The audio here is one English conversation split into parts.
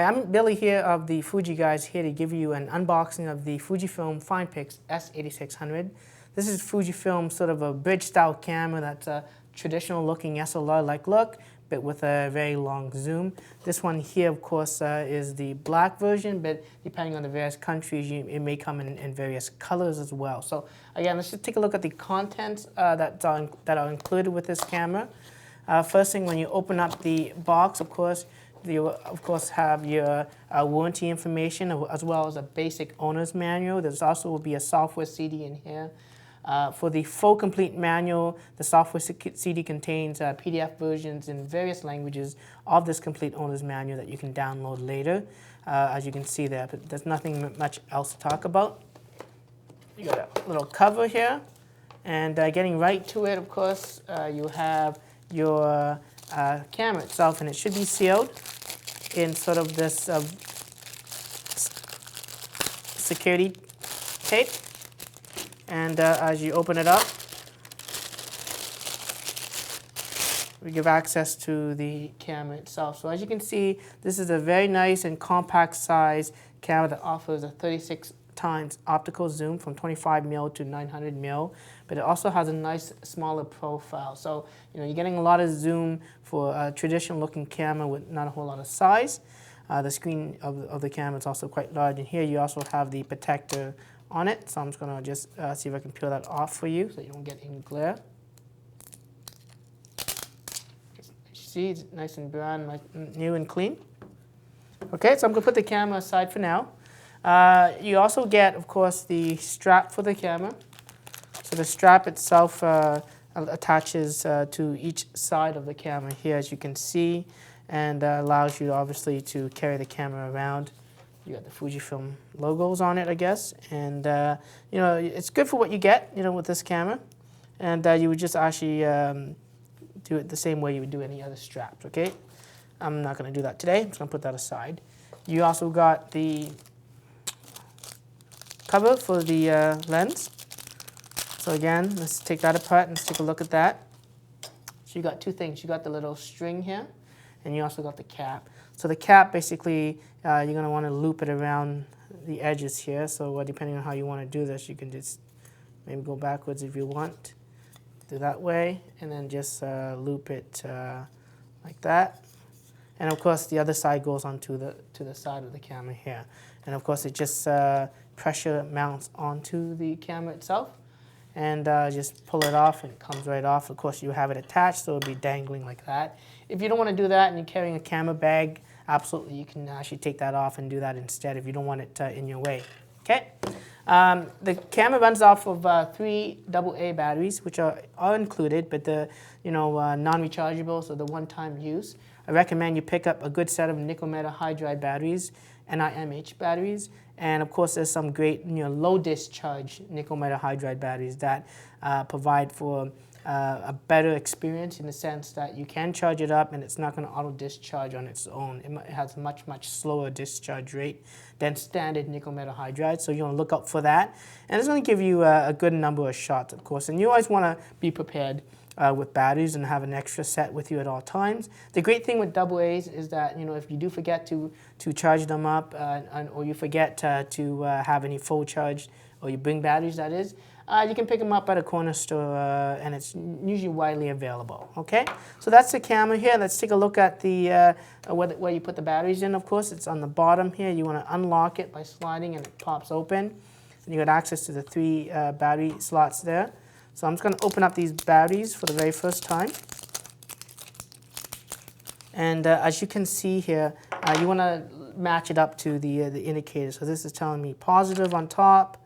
Hi, I'm Billy here of the Fuji Guys, here to give you an unboxing of the Fujifilm FinePix S8600. This is Fujifilm, sort of a bridge style camera that's a traditional looking SLR-like look, but with a very long zoom. This one here, of course, is the black version, but depending on the various countries, it may come in various colors as well. So again, let's just take a look at the contents that are included with this camera. First thing, when you open up the box, of course, you have your warranty information as well as a basic owner's manual. There's also will be a software CD in here. For the full complete manual, the software CD contains PDF versions in various languages of this complete owner's manual that you can download later, as you can see there. But there's nothing much else to talk about. You got a little cover here, and getting right to it, of course, you have your camera itself, and it should be sealed in sort of this security tape. And as you open it up, we give access to the camera itself. So as you can see, this is a very nice and compact size camera that offers a 36 times optical zoom from 25mm to 900mm, but it also has a nice smaller profile. So you're getting a lot of zoom for a traditional looking camera with not a whole lot of size. The screen of the camera is also quite large, and here you also have the protector on it. So I'm just going to just see if I can peel that off for you so you don't get any glare. See, it's nice and brown, nice, new and clean. Okay, so I'm going to put the camera aside for now. You also get, of course, the strap for the camera. So the strap itself attaches to each side of the camera here, as you can see, and allows you, obviously, to carry the camera around. You got the Fujifilm logos on it, I guess, and it's good for what you get, with this camera. And you would just actually do it the same way you would do any other straps. Okay, I'm not going to do that today. I'm just going to put that aside. You also got the cover for the lens. So again, let's take that apart and let's take a look at that. So you got two things. You got the little string here, and you also got the cap. So the cap, basically, you're going to want to loop it around the edges here. So depending on how you want to do this, you can just maybe go backwards if you want. Do that way, and then just loop it like that. And of course, the other side goes onto the side of the camera here. And of course, it just pressure mounts onto the camera itself. And just pull it off, and it comes right off. Of course, you have it attached, so it'll be dangling like that. If you don't want to do that and you're carrying a camera bag, absolutely, you can actually take that off and do that instead if you don't want it in your way. Okay. The camera runs off of 3 AA batteries, which are included, but the non-rechargeable, so the one-time use. I recommend you pick up a good set of nickel metal hydride batteries, NiMH batteries, and of course there's some great low discharge nickel metal hydride batteries that provide for a better experience in the sense that you can charge it up and it's not going to auto discharge on its own. It has a much slower discharge rate than standard nickel metal hydride, so you want to look out for that. And it's going to give you a good number of shots, of course, and you always want to be prepared with batteries and have an extra set with you at all times. The great thing with AA's is that if you do forget to charge them up or you forget to have any full charge, or you bring batteries, that is, you can pick them up at a corner store and it's usually widely available. Okay, so that's the camera here. Let's take a look at the where you put the batteries in. Of course, it's on the bottom here. You want to unlock it by sliding and it pops open. And you got access to the 3 battery slots there. So I'm just going to open up these batteries for the very first time. And as you can see here, you want to match it up to the indicator. So this is telling me positive on top,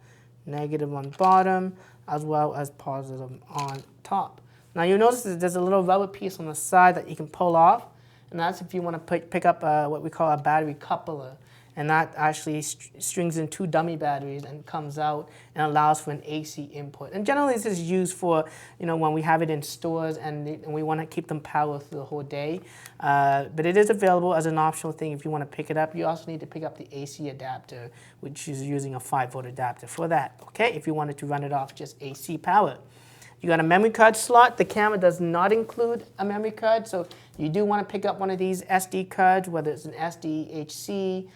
negative on bottom, as well as positive on top. Now you'll notice that there's a little rubber piece on the side that you can pull off, and that's if you want to pick up what we call a battery coupler. And that actually strings in 2 dummy batteries and comes out and allows for an AC input. And generally this is used for, when we have it in stores and we want to keep them powered through the whole day. But it is available as an optional thing if you want to pick it up. You also need to pick up the AC adapter, which is using a 5-volt adapter for that, okay, if you wanted to run it off just AC power. You got a memory card slot. The camera does not include a memory card, so you do want to pick up one of these SD cards, whether it's an SDHC,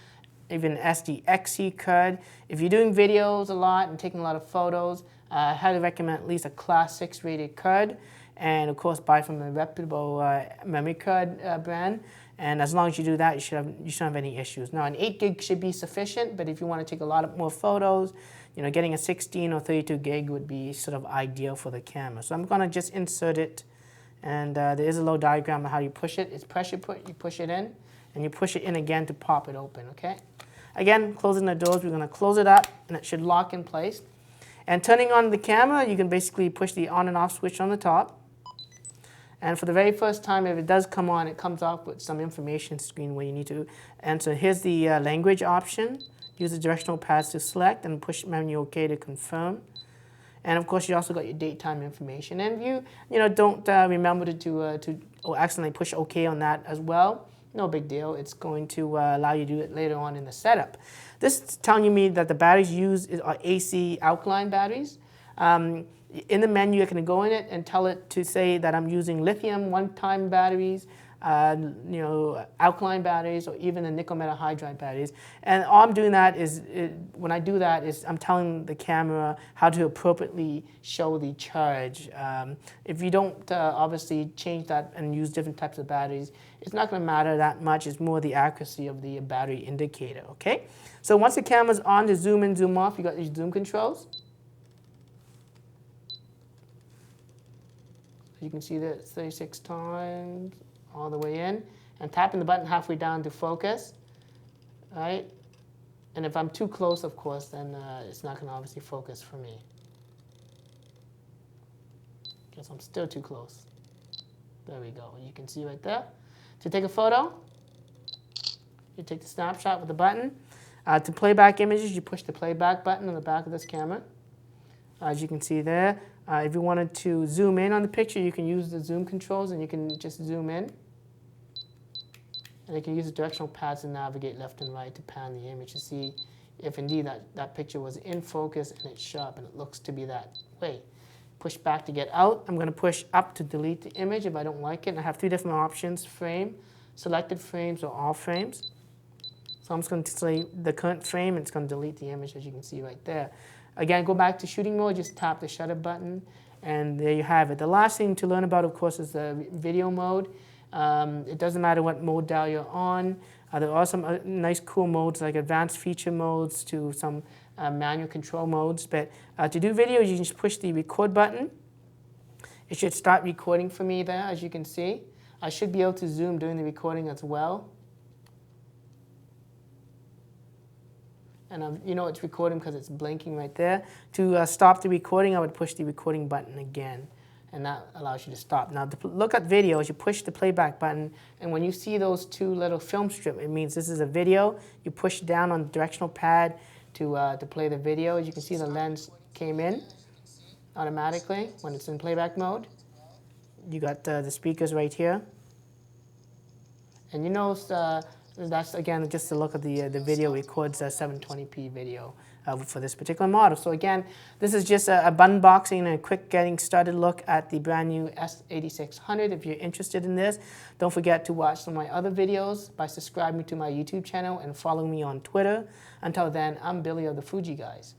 even an SDXC card. If you're doing videos a lot and taking a lot of photos, I highly recommend at least a Class 6 rated card, and of course buy from a reputable memory card brand. And as long as you do that, you shouldn't have any issues. Now, an 8 gig should be sufficient, but if you want to take a lot more photos, you know, getting a 16 or 32 gig would be sort of ideal for the camera. So I'm going to just insert it, and there is a little diagram of how you push it. It's pressure put. You push it in, and you push it in again to pop it open. Okay. Again, closing the doors, we're going to close it up, and it should lock in place. And turning on the camera, you can basically push the on and off switch on the top. And for the very first time, if it does come on, it comes off with some information screen where you need to enter. Here's the language option. Use the directional pads to select and push menu OK to confirm. And of course, you also got your date time information. And if you don't remember to accidentally push OK on that as well, no big deal. It's going to allow you to do it later on in the setup. This is telling me that the batteries used are AC alkaline batteries. In the menu, you can go in it and tell it to say that I'm using lithium one-time batteries, alkaline batteries, or even the nickel metal hydride batteries. And all I'm doing that is, when I do that, is I'm telling the camera how to appropriately show the charge. If you don't obviously change that and use different types of batteries, it's not going to matter that much. It's more the accuracy of the battery indicator, okay? So once the camera's on to zoom in, zoom off, you got these zoom controls. You can see that it's 36 times all the way in, and tapping the button halfway down to focus, right? And if I'm too close, of course, then it's not going to obviously focus for me, because I'm still too close. There we go. You can see right there. To take a photo, you take the snapshot with the button. To playback images, you push the playback button on the back of this camera. As you can see there, if you wanted to zoom in on the picture, you can use the zoom controls, and you can just zoom in. And you can use the directional pads to navigate left and right to pan the image to see if indeed that picture was in focus and it's sharp and it looks to be that way. Push back to get out. I'm going to push up to delete the image if I don't like it. And I have 3 different options: frame, selected frames, or all frames. So I'm just going to select the current frame, and it's going to delete the image, as you can see right there. Again, go back to shooting mode, just tap the shutter button, and there you have it. The last thing to learn about, of course, is the video mode. It doesn't matter what mode dial you're on. There are some nice cool modes like advanced feature modes to some manual control modes. But to do videos, you can just push the record button. It should start recording for me there, as you can see. I should be able to zoom during the recording as well. And you know it's recording because it's blinking right there. To stop the recording, I would push the recording button again, and that allows you to stop. Now, to look at videos, you push the playback button, and when you see those 2 little film strips, it means this is a video. You push down on the directional pad to play the video. As you can see, the lens came in automatically when it's in playback mode. You got the speakers right here. And you know, that's, again, just to look at the video records a 720p video for this particular model. So again, this is just a unboxing and a quick getting started look at the brand new S8600. If you're interested in this, don't forget to watch some of my other videos by subscribing to my YouTube channel and follow me on Twitter. Until then, I'm Billy of the Fuji Guys.